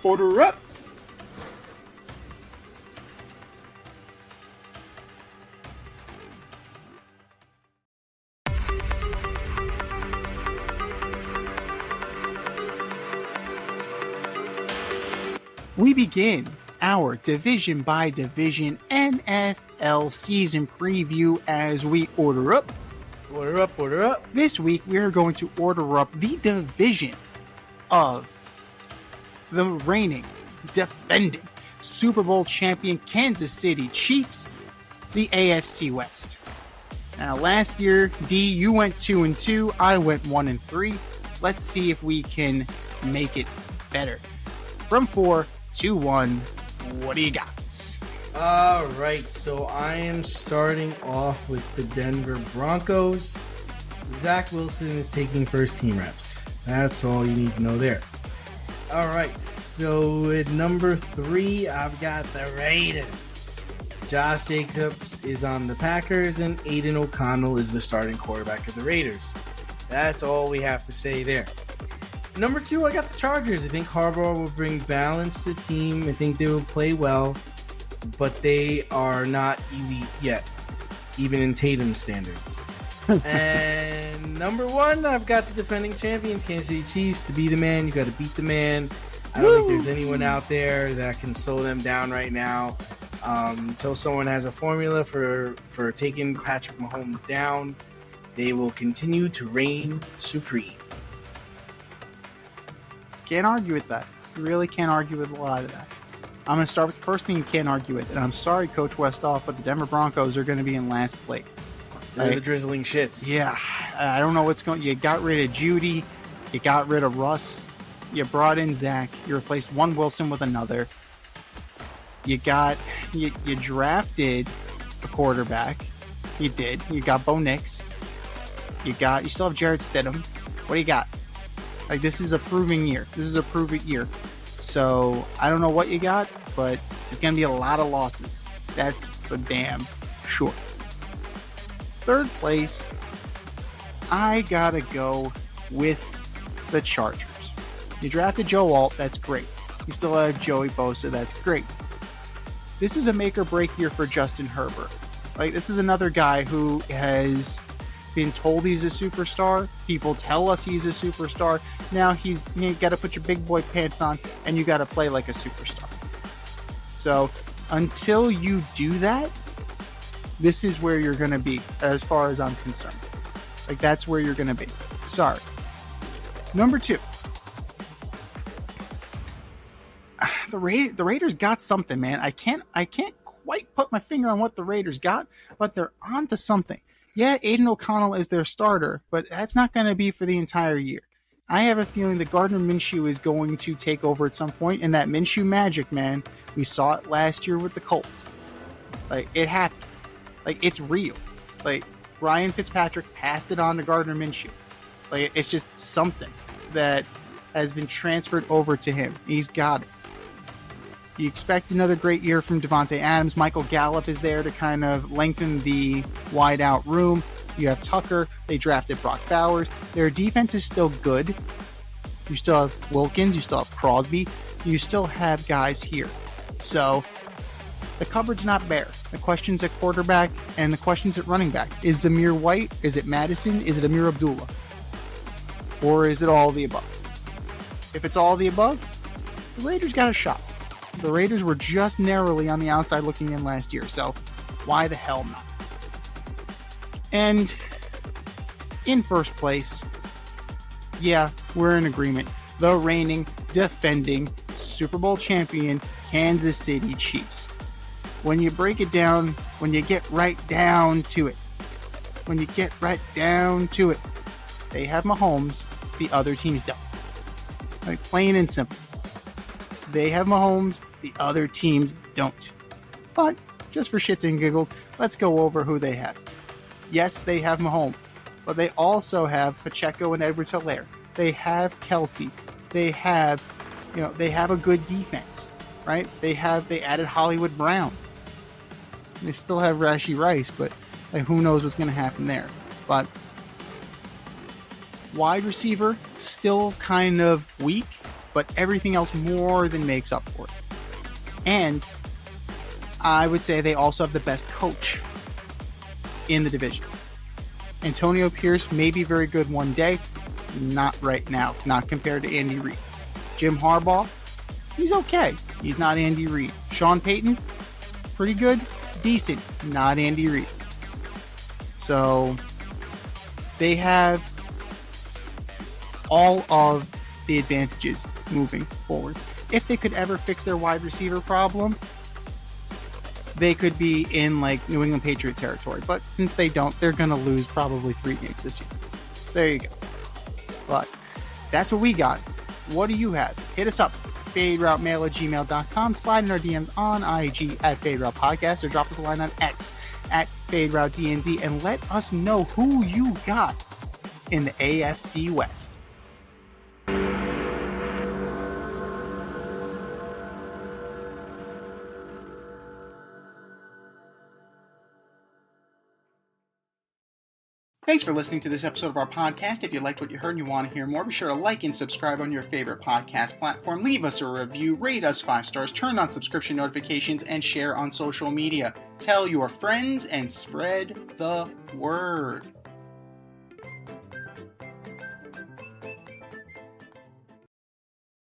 Order up! We begin our division by division NFL season preview as we order up. Order up, order up. This week we are going to order up the division of the reigning, defending Super Bowl champion Kansas City Chiefs, the AFC West. Now last year, D, you went 2-2, I went 1-3. Let's see if we can make it better. From 4 to 1, what do you got? All right, so I am starting off with the Denver Broncos. Zach Wilson is taking first team reps. That's all you need to know there. All right, so at number 3, I've got the Raiders. Josh Jacobs is on the Packers, and Aiden O'Connell is the starting quarterback of the Raiders. That's all we have to say there. Number 2, I got the Chargers. I think Harbaugh will bring balance to the team. I think they will play well, but they are not elite yet, even in Tatum's standards. And number 1, I've got the defending champions, Kansas City Chiefs. To be the man, you got to beat the man. I don't think there's anyone out there that can slow them down right now. Until someone has a formula for taking Patrick Mahomes down, they will continue to reign supreme. Can't argue with that. You really can't argue with a lot of that. I'm going to start with the first thing you can't argue with. And I'm sorry, Coach Westhoff, but the Denver Broncos are going to be in last place. They're the drizzling shits. Yeah. I don't know what's going on. You got rid of Judy. You got rid of Russ. You brought in Zach. You replaced one Wilson with another. You drafted a quarterback. You did. You got Bo Nix. You still have Jared Stidham. What do you got? Like, this is a proving year. So, I don't know what you got, but it's going to be a lot of losses. That's for damn sure. Third place, I got to go with the Chargers. You drafted Joe Alt, that's great. You still have Joey Bosa, that's great. This is a make or break year for Justin Herbert. Like, this is another guy who has been told he's a superstar. People tell us he's a superstar. Now you got to put your big boy pants on and you got to play like a superstar. So until you do that, this is where you're going to be as far as I'm concerned. Like, that's where you're going to be. Sorry. Number 2. The Raiders got something, man. I can't quite put my finger on what the Raiders got, but they're onto something. Yeah, Aiden O'Connell is their starter, but that's not going to be for the entire year. I have a feeling that Gardner Minshew is going to take over at some point, and that Minshew magic, man, we saw it last year with the Colts. Like, it happens. Like, it's real. Like, Ryan Fitzpatrick passed it on to Gardner Minshew. Like, it's just something that has been transferred over to him. He's got it. You expect another great year from Devontae Adams. Michael Gallup is there to kind of lengthen the wide out room. You have Tucker. They drafted Brock Bowers. Their defense is still good. You still have Wilkins. You still have Crosby. You still have guys here. So the cupboard's not bare. The question's at quarterback and the question's at running back. Is Zamir White? Is it Madison? Is it Amir Abdullah? Or is it all of the above? If it's all of the above, the Raiders got a shot. The Raiders were just narrowly on the outside looking in last year, so why the hell not? And in first place, yeah, we're in agreement. The reigning, defending Super Bowl champion Kansas City Chiefs. When you break it down, when you get right down to it, they have Mahomes, the other teams don't. Like, plain and simple. They have Mahomes, the other teams don't. But just for shits and giggles, let's go over who they have. Yes, they have Mahomes, but they also have Pacheco and Edwards-Helaire. They have Kelsey. They have a good defense, right? They added Hollywood Brown. They still have Rashee Rice, but who knows what's going to happen there. But wide receiver, still kind of weak, but everything else more than makes up for it. And I would say they also have the best coach in the division. Antonio Pierce may be very good one day, not right now, not compared to Andy Reid. Jim Harbaugh, he's okay. He's not Andy Reid. Sean Payton, pretty good, decent, not Andy Reid. So they have all of the advantages moving forward. If they could ever fix their wide receiver problem, they could be in like New England Patriot territory. But since they don't, they're going to lose probably 3 games this year. There you go. But that's what we got. What do you have? Hit us up. FadeRouteMail@gmail.com. Slide in our DMs on IG at FadeRoutePodcast, or drop us a line on X at FadeRouteDNZ, and let us know who you got in the AFC West. Thanks for listening to this episode of our podcast. If you liked what you heard and you want to hear more, be sure to like and subscribe on your favorite podcast platform. Leave us a review, rate us 5 stars, turn on subscription notifications, and share on social media. Tell your friends and spread the word.